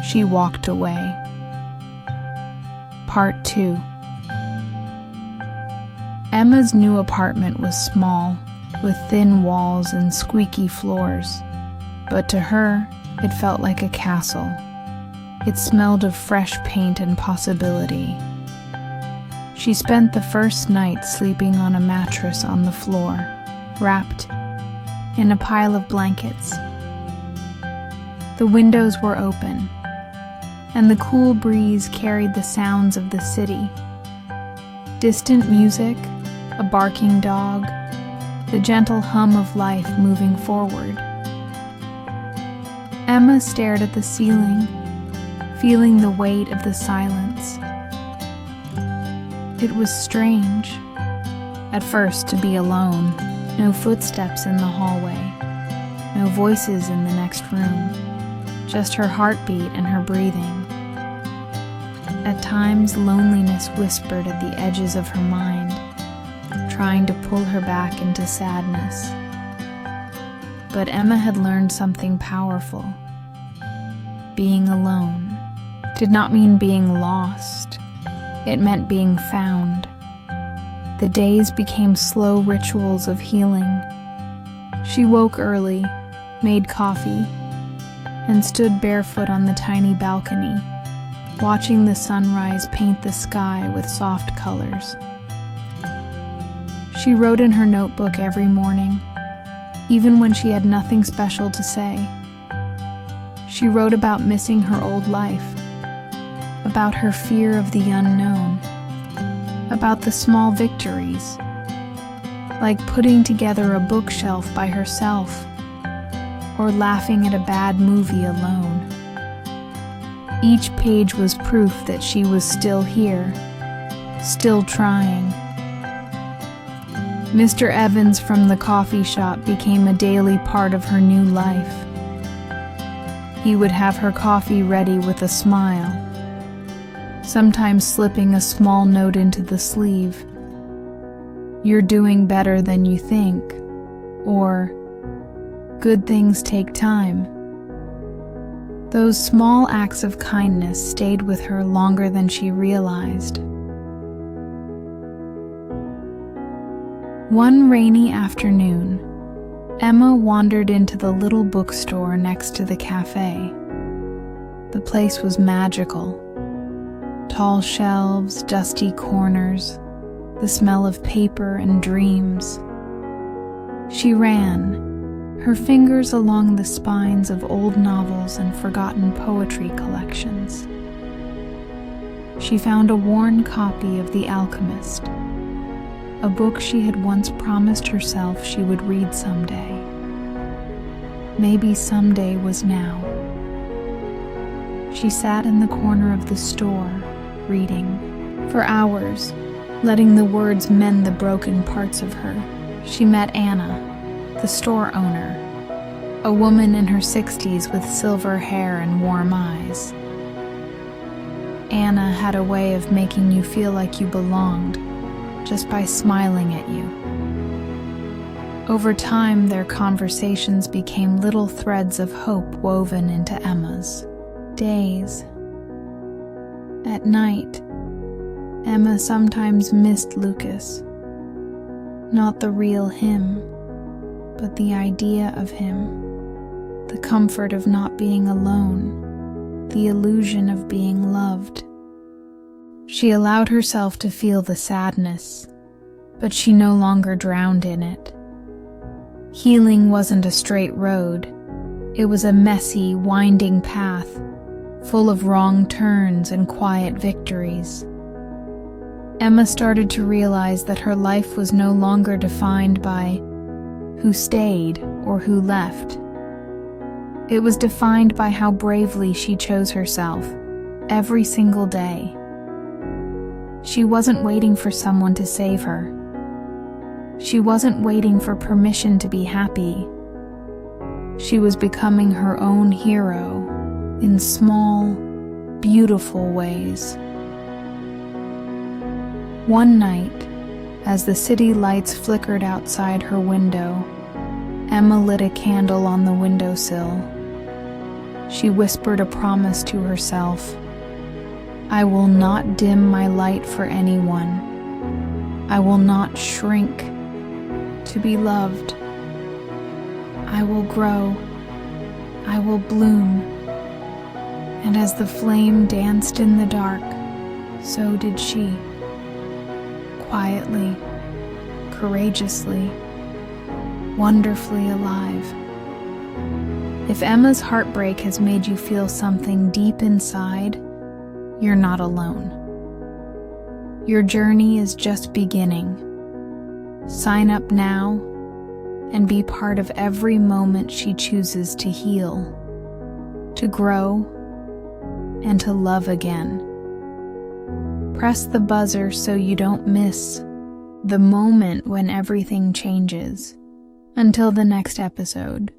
she walked away. Part 2. Emma's new apartment was small, with thin walls and squeaky floors, but to her, it felt like a castle. It smelled of fresh paint and possibility. She spent the first night sleeping on a mattress on the floor, wrapped in a pile of blankets. The windows were open, and the cool breeze carried the sounds of the city. Distant music, a barking dog, the gentle hum of life moving forward. Emma stared at the ceiling, feeling the weight of the silence. It was strange, at first, to be alone. No footsteps in the hallway, no voices in the next room, just her heartbeat and her breathing. At times, loneliness whispered at the edges of her mind, trying to pull her back into sadness. But Emma had learned something powerful. Being alone did not mean being lost. It meant being found. The days became slow rituals of healing. She woke early, made coffee, and stood barefoot on the tiny balcony, watching the sunrise paint the sky with soft colors. She wrote in her notebook every morning, even when she had nothing special to say. She wrote about missing her old life, about her fear of the unknown, about the small victories, like putting together a bookshelf by herself or laughing at a bad movie alone. Each page was proof that she was still here, still trying. Mr. Evans from the coffee shop became a daily part of her new life. He would have her coffee ready with a smile, sometimes slipping a small note into the sleeve. "You're doing better than you think," or "Good things take time." Those small acts of kindness stayed with her longer than she realized. One rainy afternoon, Emma wandered into the little bookstore next to the cafe. The place was magical. Tall shelves, dusty corners, the smell of paper and dreams. She ran, her fingers along the spines of old novels and forgotten poetry collections. She found a worn copy of The Alchemist, a book she had once promised herself she would read someday. Maybe someday was now. She sat in the corner of the store, reading. For hours, letting the words mend the broken parts of her, she met Anna, the store owner, a woman in her 60s with silver hair and warm eyes. Anna had a way of making you feel like you belonged, just by smiling at you. Over time, their conversations became little threads of hope woven into Emma's days. At night, Emma sometimes missed Lucas. Not the real him, but the idea of him. The comfort of not being alone, the illusion of being loved. She allowed herself to feel the sadness, but she no longer drowned in it. Healing wasn't a straight road. It was a messy, winding path, full of wrong turns and quiet victories. Emma started to realize that her life was no longer defined by who stayed or who left. It was defined by how bravely she chose herself, every single day. She wasn't waiting for someone to save her. She wasn't waiting for permission to be happy. She was becoming her own hero in small, beautiful ways. One night, as the city lights flickered outside her window, Emma lit a candle on the windowsill. she whispered a promise to herself. I will not dim my light for anyone. I will not shrink to be loved. I will grow. I will bloom. And as the flame danced in the dark, so did she. Quietly, courageously, wonderfully alive. If Emma's heartbreak has made you feel something deep inside, you're not alone. Your journey is just beginning. Sign up now and be part of every moment she chooses to heal, to grow, and to love again. Press the buzzer so you don't miss the moment when everything changes. Until the next episode.